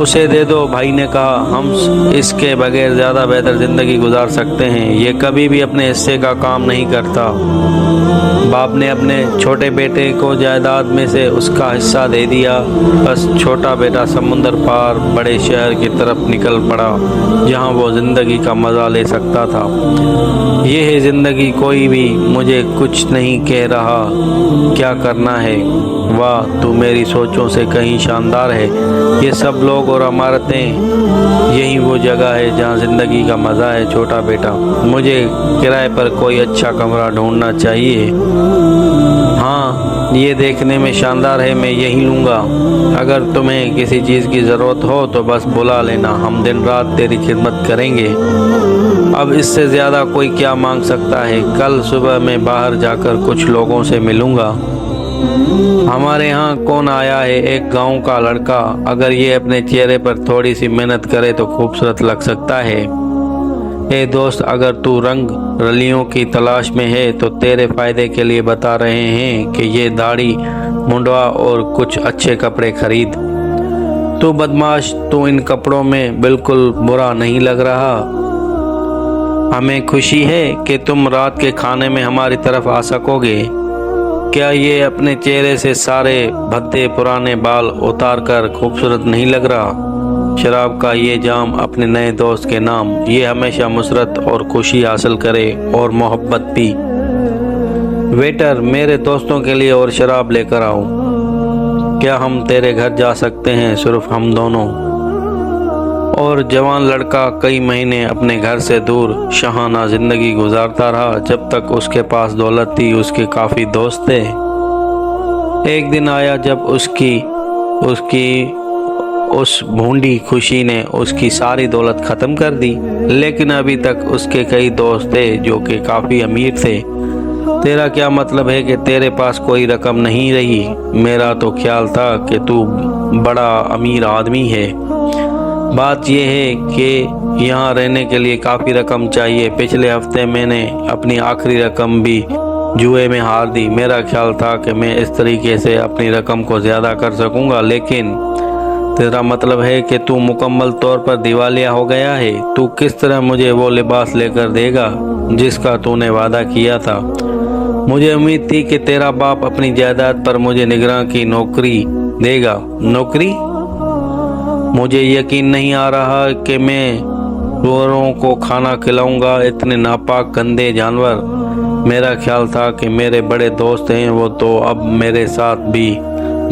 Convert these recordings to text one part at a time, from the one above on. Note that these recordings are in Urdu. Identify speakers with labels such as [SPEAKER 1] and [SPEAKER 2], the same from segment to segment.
[SPEAKER 1] اسے دے دو، بھائی نے کہا، ہم اس کے بغیر زیادہ بہتر زندگی گزار سکتے ہیں، یہ کبھی بھی اپنے حصے کا کام نہیں کرتا۔ باپ نے اپنے چھوٹے بیٹے کو جائیداد میں سے اس کا حصہ دے دیا۔ بس چھوٹا بیٹا سمندر پار بڑے شہر کی طرف نکل پڑا جہاں وہ زندگی کا مزہ لے سکتا تھا۔ یہ ہے زندگی، کوئی بھی مجھے کچھ نہیں کہہ رہا کیا کرنا ہے۔ واہ، تو میری سوچوں سے کہیں شاندار ہے۔ یہ سب لوگ اور عمارتیں، یہی وہ جگہ ہے جہاں زندگی کا مزہ ہے چھوٹا بیٹا۔ مجھے کرائے پر کوئی اچھا کمرہ ڈھونڈنا چاہیے۔ ہاں، یہ دیکھنے میں شاندار ہے، میں یہی لوں گا۔ اگر تمہیں کسی چیز کی ضرورت ہو تو بس بلا لینا، ہم دن رات تیری خدمت کریں گے۔ اب اس سے زیادہ کوئی کیا مانگ سکتا ہے؟ کل صبح میں باہر جا کر کچھ لوگوں سے ملوں گا۔ ہمارے ہاں کون آیا ہے؟ ایک گاؤں کا لڑکا۔ اگر یہ اپنے چہرے پر تھوڑی سی محنت کرے تو خوبصورت لگ سکتا ہے۔ اے دوست، اگر تو رنگ رلیوں کی تلاش میں ہے تو تیرے فائدے کے لیے بتا رہے ہیں کہ یہ داڑھی منڈوا اور کچھ اچھے کپڑے خرید۔ تو بدماش، تو ان کپڑوں میں بالکل برا نہیں لگ رہا۔ ہمیں خوشی ہے کہ تم رات کے کھانے میں ہماری طرف آ سکو گے۔ کیا یہ اپنے چہرے سے سارے بھدے پرانے بال اتار کر خوبصورت نہیں لگ رہا؟ شراب کا یہ جام اپنے نئے دوست کے نام، یہ ہمیشہ مسرت اور خوشی حاصل کرے اور محبت بھی۔ ویٹر، میرے دوستوں کے لیے اور شراب لے کر آؤ۔ کیا ہم تیرے گھر جا سکتے ہیں؟ صرف ہم دونوں؟ اور جوان لڑکا کئی مہینے اپنے گھر سے دور شاہانہ زندگی گزارتا رہا۔ جب تک اس کے پاس دولت تھی اس کے کافی دوست تھے۔ ایک دن آیا جب اس کی بھونڈی خوشی نے اس کی ساری دولت ختم کر دی، لیکن ابھی تک اس کے کئی دوست تھے جو کہ کافی امیر تھے۔ تیرا کیا مطلب ہے کہ تیرے پاس کوئی رقم نہیں رہی؟ میرا تو خیال تھا کہ تو بڑا امیر آدمی ہے۔ بات یہ ہے کہ یہاں رہنے کے لیے کافی رقم چاہیے۔ پچھلے ہفتے میں نے اپنی آخری رقم بھی جوئے میں ہار دی۔ میرا خیال تھا کہ میں اس طریقے سے اپنی رقم کو زیادہ کر سکوں گا، لیکن تیرا مطلب ہے کہ تو مکمل طور پر دیوالیہ ہو گیا ہے۔ تو کس طرح مجھے وہ لباس لے کر دے گا جس کا تو نے وعدہ کیا تھا؟ مجھے امید تھی کہ تیرا باپ اپنی جائیداد پر مجھے نگراں کی نوکری دے گا۔ نوکری؟ مجھے یقین نہیں آ رہا کہ میں سوروں کو کھانا کھلاؤں گا، اتنے ناپاک گندے جانور۔ میرا خیال تھا کہ میرے بڑے دوست ہیں، وہ تو اب میرے ساتھ بھی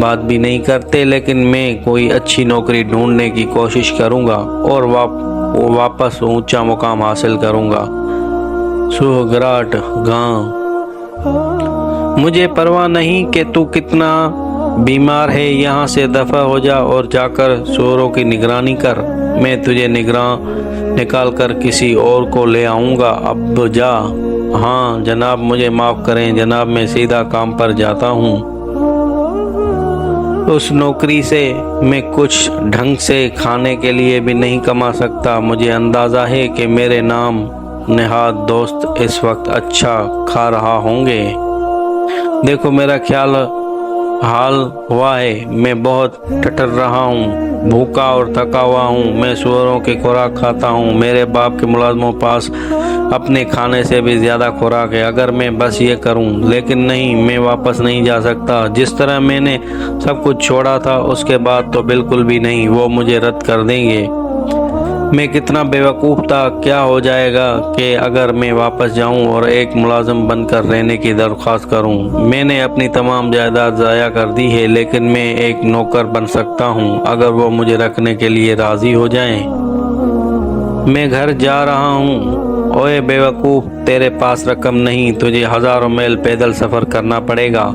[SPEAKER 1] بات بھی نہیں کرتے، لیکن میں کوئی اچھی نوکری ڈھونڈنے کی کوشش کروں گا اور واپس اونچا مقام حاصل کروں گا۔ سوگراٹ گاں، مجھے پرواہ نہیں کہ تو کتنا بیمار ہے، یہاں سے دفع ہو جا اور جا کر سوروں کی نگرانی کر۔ میں تجھے نگراں نکال کر کسی اور کو لے آؤں گا، اب جا۔ ہاں جناب، مجھے معاف کریں جناب، میں سیدھا کام پر جاتا ہوں۔ اس نوکری سے میں کچھ ڈھنگ سے کھانے کے لیے بھی نہیں کما سکتا۔ مجھے اندازہ ہے کہ میرے نام نہاد دوست اس وقت اچھا کھا رہا ہوں گے۔ دیکھو میرا حال ہوا ہے، میں بہت ٹھٹر رہا ہوں، بھوکا اور تھکا ہوا ہوں۔ میں سوروں کی خوراک کھاتا ہوں، میرے باپ کے ملازموں پاس اپنے کھانے سے بھی زیادہ خوراک ہے۔ اگر میں بس یہ کروں، لیکن نہیں، میں واپس نہیں جا سکتا۔ جس طرح میں نے سب کچھ چھوڑا تھا اس کے بعد تو بالکل بھی نہیں، وہ مجھے رد کر دیں گے۔ میں کتنا بیوقوف تھا، کیا ہو جائے گا کہ اگر میں واپس جاؤں اور ایک ملازم بن کر رہنے کی درخواست کروں؟ میں نے اپنی تمام جائیداد ضائع کر دی ہے، لیکن میں ایک نوکر بن سکتا ہوں اگر وہ مجھے رکھنے کے لیے راضی ہو جائیں۔ میں گھر جا رہا ہوں۔ اوے بیوقوف، تیرے پاس رقم نہیں، تجھے ہزاروں میل پیدل سفر کرنا پڑے گا۔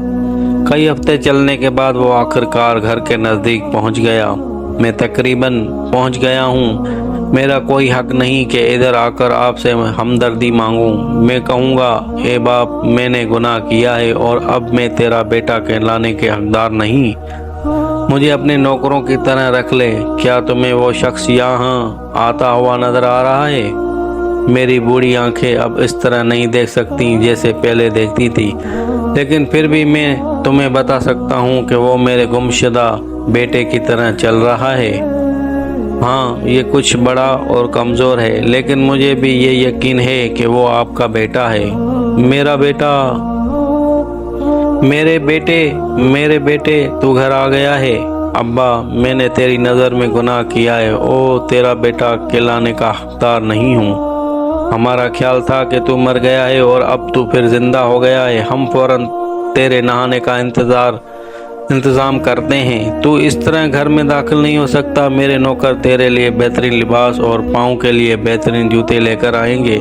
[SPEAKER 1] کئی ہفتے چلنے کے بعد وہ آخرکار گھر کے نزدیک پہنچ گیا۔ میں تقریباً پہنچ گیا ہوں۔ میرا کوئی حق نہیں کہ ادھر آ کر آپ سے ہمدردی مانگوں۔ میں کہوں گا، اے باپ، میں نے گناہ کیا ہے اور اب میں تیرا بیٹا کہلانے کے حقدار نہیں۔ مجھے اپنے نوکروں کی طرح رکھ لے۔ کیا تمہیں وہ شخص یہاں آتا ہوا نظر آ رہا ہے؟ میری بوڑھی آنکھیں اب اس طرح نہیں دیکھ سکتی جیسے پہلے دیکھتی تھی، لیکن پھر بھی میں تمہیں بتا سکتا ہوں کہ وہ میرے گمشدہ بیٹے کی طرح چل رہا ہے۔ ہاں یہ کچھ بڑا اور کمزور ہے، لیکن مجھے بھی یہ یقین ہے کہ وہ آپ کا بیٹا ہے۔ میرا بیٹا، میرے بیٹے تو گھر آ گیا ہے۔ ابا، میں نے تیری نظر میں گناہ کیا ہے، تیرا بیٹا کہلانے کا حقدار نہیں ہوں۔ ہمارا خیال تھا کہ تو مر گیا ہے اور اب تو پھر زندہ ہو گیا ہے۔ ہم فوراً تیرے نہانے کا انتظام کرتے ہیں۔ تو اس طرح گھر میں داخل نہیں ہو سکتا۔ میرے نوکر تیرے لیے بہترین لباس اور پاؤں کے لیے بہترین جوتے لے کر آئیں گے۔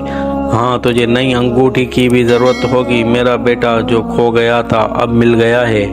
[SPEAKER 1] ہاں، تجھے نئی انگوٹھی کی بھی ضرورت ہوگی۔ میرا بیٹا جو کھو گیا تھا اب مل گیا ہے۔